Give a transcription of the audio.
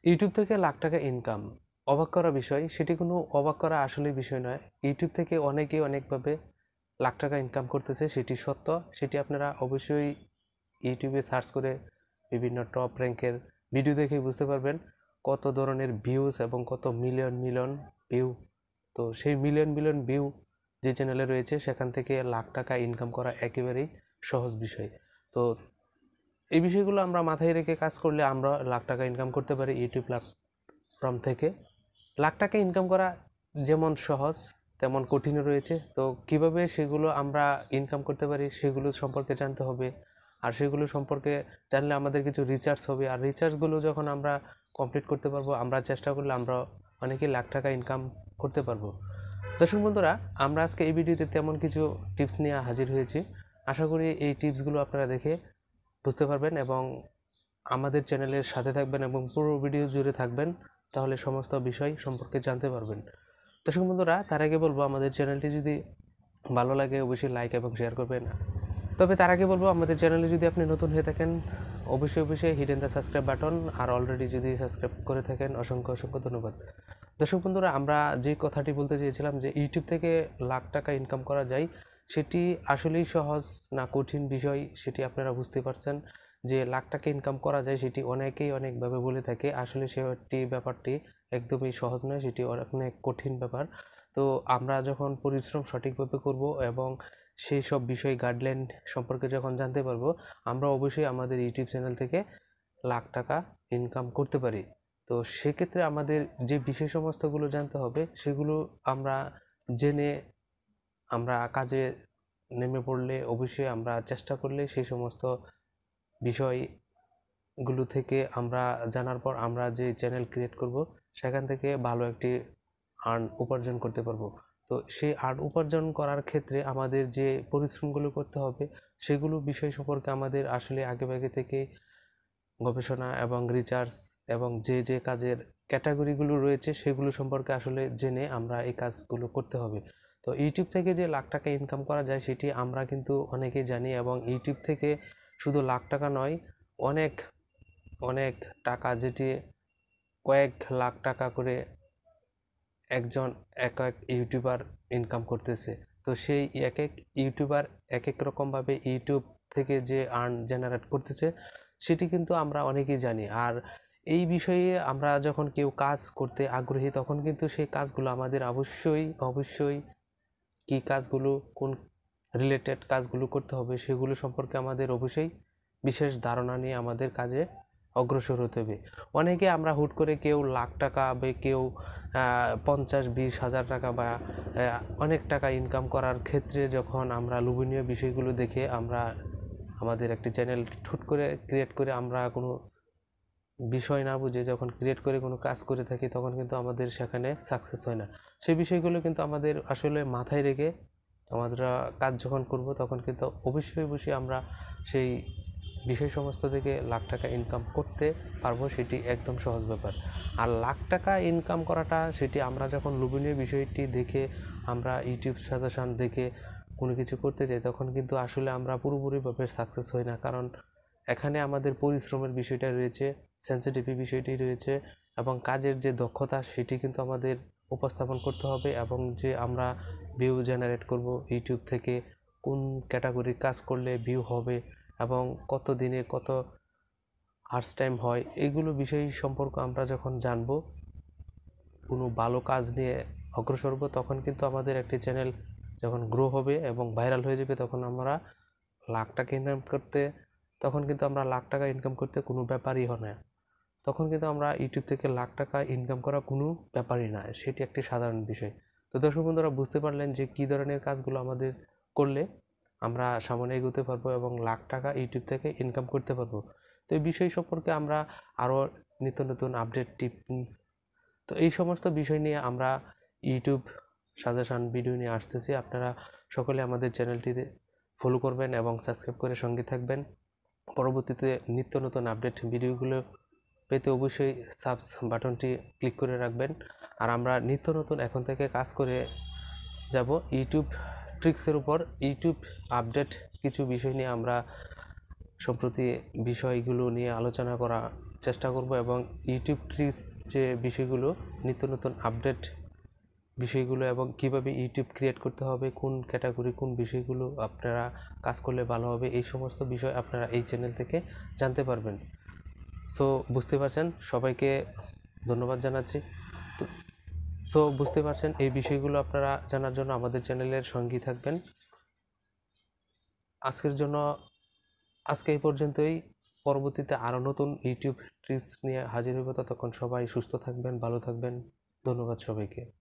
YouTube থেকে লাখ টাকা income অবাক করা বিষয়। সেটি কোনো অবাক করা আসলে বিষয় নয়। ইউটিউব থেকে অনেকেই অনেকভাবে লাখ টাকা ইনকাম করতেছে, সেটি সত্য। সেটি আপনারা অবশ্যই ইউটিউবে সার্চ করে বিভিন্ন টপ র্যাঙ্কের ভিডিও দেখে বুঝতে পারবেন কত ধরনের ভিউজ এবং কত মিলিয়ন মিলিয়ন ভিউ। তো সেই মিলিয়ন মিলিয়ন ভিউ যে চ্যানেলে রয়েছে সেখান থেকে লাখ টাকা ইনকাম করা একেবারেই সহজ বিষয়। তো এই বিষয়গুলো আমরা মাথায় রেখে কাজ করলে আমরা লাখ টাকা ইনকাম করতে পারি ইউটিউব প্ল্যাটফর্ম থেকে। লাখ টাকা ইনকাম করা যেমন সহজ তেমন কঠিনও রয়েছে। তো কিভাবে সেগুলো আমরা ইনকাম করতে পারি সেগুলো সম্পর্কে জানতে হবে। আর সেগুলো সম্পর্কে জানলে আমাদের কিছু রিচার্জ হবে, আর রিচার্জগুলো যখন আমরা কমপ্লিট করতে পারবো, আমরা চেষ্টা করলে আমরা অনেকেই লাখ টাকা ইনকাম করতে পারবো। দর্শক বন্ধুরা, আমরা আজকে এই ভিডিওতে তেমন কিছু টিপস নিয়ে হাজির হয়েছি। আশা করি এই টিপসগুলো আপনারা দেখে বুঝতে পারবেন এবং আমাদের চ্যানেলের সাথে থাকবেন এবং পুরো ভিডিও জুড়ে থাকবেন, তাহলে সমস্ত বিষয় সম্পর্কে জানতে পারবেন। দর্শক বন্ধুরা, তার আগে বলবো আমাদের চ্যানেলটি যদি ভালো লাগে অবশ্যই লাইক এবং শেয়ার করবেন। তবে তার আগে বলবো আমাদের চ্যানেলে যদি আপনি নতুন হয়ে থাকেন অবশ্যই হিডেন দ্য সাবস্ক্রাইব বাটন, আর অলরেডি যদি সাবস্ক্রাইব করে থাকেন অসংখ্য অসংখ্য ধন্যবাদ। দর্শক বন্ধুরা, আমরা যে কথাটি বলতে চেয়েছিলাম যে ইউটিউব থেকে লাখ টাকা ইনকাম করা যায়, সেটি আসলেই সহজ না কঠিন বিষয় সেটি আপনারা বুঝতে পারছেন। যে লাখ টাকা ইনকাম করা যায় সেটি অনেকেই অনেকভাবে বলে থাকে, আসলে সেটি ব্যাপারটি একদমই সহজ নয়, সেটি অনেক কঠিন ব্যাপার। তো আমরা যখন পরিশ্রম সঠিকভাবে করব এবং সেই সব বিষয় গাইডলাইন সম্পর্কে যখন জানতে পারবো, আমরা অবশ্যই আমাদের ইউটিউব চ্যানেল থেকে লাখ টাকা ইনকাম করতে পারি। তো সেক্ষেত্রে আমাদের যে বিষয় সমস্তগুলো জানতে হবে সেগুলো আমরা জেনে আমরা কাজে নেমে পড়লে, অবশ্যই আমরা চেষ্টা করলে সেই সমস্ত বিষয়গুলো থেকে আমরা জানার পর আমরা যে চ্যানেল ক্রিয়েট করব সেখান থেকে ভালো একটি উপার্জন করতে পারবো। তো সেই উপার্জন করার ক্ষেত্রে আমাদের যে পরিশ্রমগুলো করতে হবে সেগুলো বিষয় সম্পর্কে আমাদের আসলে আগেভাগে থেকে গবেষণা এবং রিসার্চ এবং যে কাজের ক্যাটাগরিগুলো রয়েছে সেগুলো সম্পর্কে আসলে জেনে আমরা এই কাজগুলো করতে হবে। তো ইউটিউব থেকে যে লাখ টাকা ইনকাম করা যায় সেটি আমরা কিন্তু অনেকেই জানি, এবং ইউটিউব থেকে শুধু লাখ টাকা নয়, অনেক অনেক টাকা, যেটি কয়েক লাখ টাকা করে একজন এক এক ইউটিউবার ইনকাম করতেছে। তো সেই এক এক ইউটিউবার এক এক রকমভাবে ইউটিউব থেকে যে জেনারেট করতেছে সেটি কিন্তু আমরা অনেকেই জানি। আর এই বিষয়ে আমরা যখন কেউ কাজ করতে আগ্রহী তখন কিন্তু সেই কাজগুলো আমাদের অবশ্যই কী কাজগুলো, কোন রিলেটেড কাজগুলো করতে হবে সেগুলো সম্পর্কে আমাদের অবশ্যই বিশেষ ধারণা নিয়ে আমাদের কাজে অগ্রসর হতে হবে। অনেকে আমরা হুট করে কেউ লাখ টাকা বা কেউ 50-20 হাজার টাকা বা অনেক টাকা ইনকাম করার ক্ষেত্রে যখন আমরা লোভনীয় বিষয়গুলো দেখে আমরা আমাদের একটি চ্যানেল হুট করে ক্রিয়েট করে আমরা কোনো বিষয় না বুঝে যখন ক্রিয়েট করে কোনো কাজ করে থাকি তখন কিন্তু আমাদের সেখানে সাকসেস হয় না। সেই বিষয়গুলো কিন্তু আমাদের আসলে মাথায় রেখে আমরা কাজ যখন করব তখন কিন্তু অবশ্যই আমরা সেই বিষয় সমস্ত থেকে লাখ টাকা ইনকাম করতে পারবো, সেটি একদম সহজ ব্যাপার। আর লাখ টাকা ইনকাম করাটা সেটি আমরা যখন লোভনীয় বিষয়টি দেখে আমরা ইউটিউব সাজেশন দেখে কোনো কিছু করতে যাই তখন কিন্তু আসলে আমরা পুরোপুরিভাবে সাকসেস হই না, কারণ এখানে আমাদের পরিশ্রমের বিষয়টা রয়েছে, সেন্সিটিভ বিষয়টি রয়েছে, এবং কাজের যে দক্ষতা সেটি কিন্তু আমাদের উপস্থাপন করতে হবে। এবং যে আমরা ভিউ জেনারেট করব ইউটিউব থেকে, কোন ক্যাটাগরির কাজ করলে ভিউ হবে এবং কত দিনে কত আর্স টাইম হয়, এইগুলো বিষয় সম্পর্কে আমরা যখন জানবো, কোনো ভালো কাজ নিয়ে অগ্রসর হব, তখন কিন্তু আমাদের একটি চ্যানেল যখন গ্রো হবে এবং ভাইরাল হয়ে যাবে তখন আমরা লাখ টাকা ইনকাম করতে লাখ টাকা ইনকাম করতে কোনো ব্যাপারই হয় না। তখন কিন্তু আমরা ইউটিউব থেকে লাখ টাকা ইনকাম করা কোনো ব্যাপারই না, সেটি একটি সাধারণ বিষয়। তো দর্শক বন্ধুরা, বুঝতে পারলেন যে কী ধরনের কাজগুলো আমাদের করলে আমরা সামনে এগোতে পারবো এবং লাখ টাকা ইউটিউব থেকে ইনকাম করতে পারবো। তো এই বিষয় সম্পর্কে আমরা আরও নিত্য নতুন আপডেট টিপস, তো এই সমস্ত বিষয় নিয়ে আমরা ইউটিউব সাজেশন ভিডিও নিয়ে আসতেছি। আপনারা সকলে আমাদের চ্যানেলটিতে ফলো করবেন এবং সাবস্ক্রাইব করে সঙ্গে থাকবেন। পরবর্তীতে নিত্য নতুন আপডেট ভিডিওগুলো পেতে অবশ্যই সাবস বাটনটি ক্লিক করে রাখবেন। আর আমরা নিত্য নতুন এখন থেকে কাজ করে যাব ইউটিউব ট্রিক্সের উপর। ইউটিউব আপডেট কিছু বিষয় নিয়ে আমরা সম্প্রতি বিষয়গুলো নিয়ে আলোচনা করা চেষ্টা করব এবং ইউটিউব ট্রিক্স যে বিষয়গুলো, নিত্য নতুন আপডেট বিষয়গুলো এবং কিভাবে ইউটিউব ক্রিয়েট করতে হবে, কোন ক্যাটাগরি কোন বিষয়গুলো আপনারা কাজ করলে ভালো হবে, এই সমস্ত বিষয় আপনারা এই চ্যানেল থেকে জানতে পারবেন। সো বুঝতে পারছেন, সবাইকে ধন্যবাদ জানাচ্ছি। তো বুঝতে পারছেন, এই বিষয়গুলো আপনারা জানার জন্য আমাদের চ্যানেলের সঙ্গী থাকবেন। আজকে এই পর্যন্তই। পরবর্তীতে আরও নতুন ইউটিউব ট্রিক্স নিয়ে হাজির হইব। ততক্ষণ সবাই সুস্থ থাকবেন, ভালো থাকবেন। ধন্যবাদ সবাইকে।